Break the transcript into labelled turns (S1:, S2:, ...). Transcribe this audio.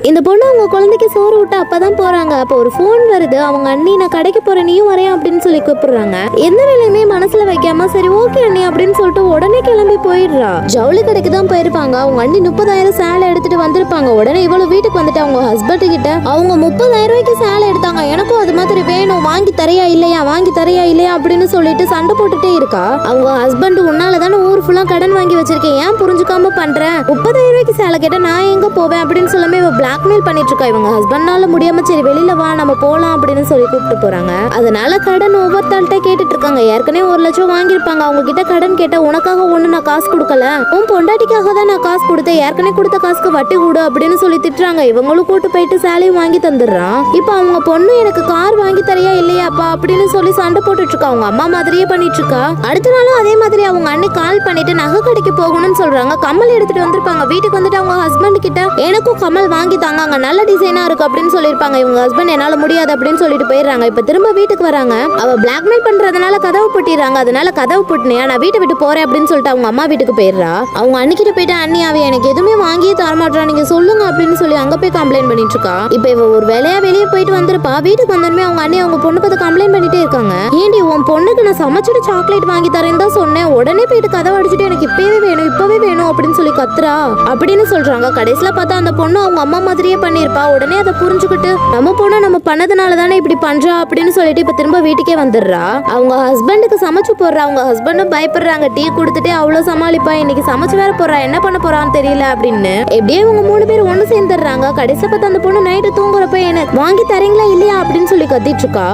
S1: இந்த பொண்ணு அவங்க குழந்தைக்கு சோறு விட்டு அப்பதான் போறாங்க. அப்ப ஒரு போன் வருது. அவங்க அண்ணி நான் கடைக்கு போறேன் நீயும் வரையா அப்படின்னு சொல்லி கூப்பிடுறாங்க. எந்த வேலையுமே மனசுல வைக்காம சரி ஓகே அண்ணி அப்படின்னு சொல்லிட்டு உடனே கிளம்பி போயிடுறா. ஜவுளி கடைக்கு தான் போயிருப்பாங்க. அவங்க அண்ணி 30,000 சேலை எடுத்துட்டு வந்திருப்பாங்க. உடனே இவ்வளவு வீட்டுக்கு வந்துட்டு அவங்க ஹஸ்பண்ட் கிட்ட அவங்க 30,000 ரூபாய்க்கு சேலை எடுத்தாங்க, எனக்கும் அது மாதிரி வேணும், வாங்கி தரையா இல்லையா வாங்கி தரையா இல்லையா அப்படின்னு சொல்லிட்டு சண்டை போட்டுட்டே இருக்கா. அவங்க ஹஸ்பண்ட் உன்னாலதானே ஊர் ஃபுல்லா கடன் வாங்கி வச்சிருக்கேன், ஏன் புரிஞ்சுக்காம பண்றேன், 30,000 ரூபாய்க்கு சேலை கேட்டா நான் எங்க போவேன் அப்படின்னு சொல்லாம இவ பிளாக்மெயில் பண்ணிட்டு இருக்கா. இவங்க ஹஸ்பண்டால முடியாம சரி வெளியில வா நம்ம போலாம் அப்படின்னு சொல்லி கூப்பிட்டு போறாங்க. அதனால கடன் ஒவ்வொருத்தாள்கிட்ட கேட்டுட்டு இருக்காங்க. ஏற்கனவே 1 லட்சம் வாங்கியிருப்பாங்க. அவங்க கிட்ட கடன் கேட்ட உனக்காக ஒண்ணு நான் காசு கொடுக்கல, உன் பொண்டாட்டிக்காக தான் நான் காசு கொடுத்தேன், ஏற்கனவே கொடுத்த காசுக்கு வட்டி கொடு அப்படின்னு சொல்லி திட்டுறாங்க. இவங்களும் கூட்டு போயிட்டு சேலையும் வாங்கி தந்துடுறான். இப்ப அவங்க பொண்ணு எனக்கு கார் வாங்கி தரையா இல்லையாப்பா அப்படின்னு சொல்லி சண்டை போட்டுட்டு இருக்கா. அவங்க அம்மா மாதிரியே பண்ணிட்டு இருக்கா. அடுத்த நாளும் அதே மாதிரி அவங்க அண்ணன் கால் பண்ணிட்டு நகை கடைக்கு போகணும்னு சொல்றாங்க. கம்மல் எடுத்துட்டு வந்திருப்பாங்க. வீட்டுக்கு வந்துட்டு அவங்க ஹஸ்பண்ட் கிட்ட எனக்கும் கம்மல் வாங்கி தாங்க, அங்க நல்ல டிசைனா இருக்கு அப்படின்னு சொல்லிருப்பாங்க. இவங்க ஹஸ்பண்ட் என்னால முடியாது அப்படின்னு சொல்லிட்டு போயிடுறாங்க. இப்ப திரும்ப வீட்டுக்கு வராங்க. அவ பிளாக்மெயில் பண்றதுனால கதவு பூட்டிடுறாங்க. அதனால கதவு பூட்டினியா நான் வீட்டை விட்டு போறேன் அப்படின்னு சொல்லிட்டு அவங்க அம்மா வீட்டுக்கு போயிடுறா. அவங்க அன்னிக்கிட்ட போயிட்டு அண்ணி அவ எனக்கு எதுவுமே வாங்கியே தரமாட்டா, நீங்க சொல்லுங்க அப்படின்னு சொல்லி அங்க போய் கம்ப்ளைண்ட் பண்ணிட்டு இருக்கா. இப்ப இவ ஒரு வேலையா வெளியே போயிட்டு வந்திருப்பா. வீட்டுக்கு வந்தோடனே அவங்க அண்ணி அவங்க பொண்ணுக்கு அதை கம்ப்ளைண்ட் பண்ணிட்டே இருக்காங்க. ஏண்டி உன் பொண்ணுக்கு நான் சமைச்சிட்டு சாக்லேட் வாங்கி தரேன்னு தான் சொன்னேன், உடனே போயிட்டு கதவை அடிச்சுட்டு எனக்கு இப்பவே வேணும் அப்படின்னு சொல்லி கத்துறா அப்படின்னு சொல்றாங்க. கடைசியில பார்த்தா அந்த பொண்ணு அவங்க அம்மா மாதிரியே பண்ணிருப்பா. உடனே அதை புரிஞ்சுக்கிட்டு நம்ம பொண்ணு நம்ம பண்ணதுனால தானே இப்படி பண்றா அப்படின்னு சொல்லிட்டு இப்ப திரும்ப வீட்டுக்கே வந்துடுறா. அவங்க ஹஸ்பண்டுக்கு சமைச்சு போடுறா. அவங்க ஹஸ்பண்டும் பயப்படுறாங்க. டீ கொடுத்துட்டு அவ்வளவு சமாளிப்பா, இன்னைக்கு சமைச்சு வேற போறா, என்ன பண்ண போறான்னு தெரியல அப்படின்னு. எப்படியே இவங்க 3 பேர் ஒண்ணு சேர்ந்துடுறாங்க. கடைசியா பார்த்தா அந்த பொண்ணு நைட்டு தூங்குறப்ப எனக்கு வாங்கி தரீங்களா இல்லையா அப்படின்னு சொல்லி கத்திட்டு இருக்கா.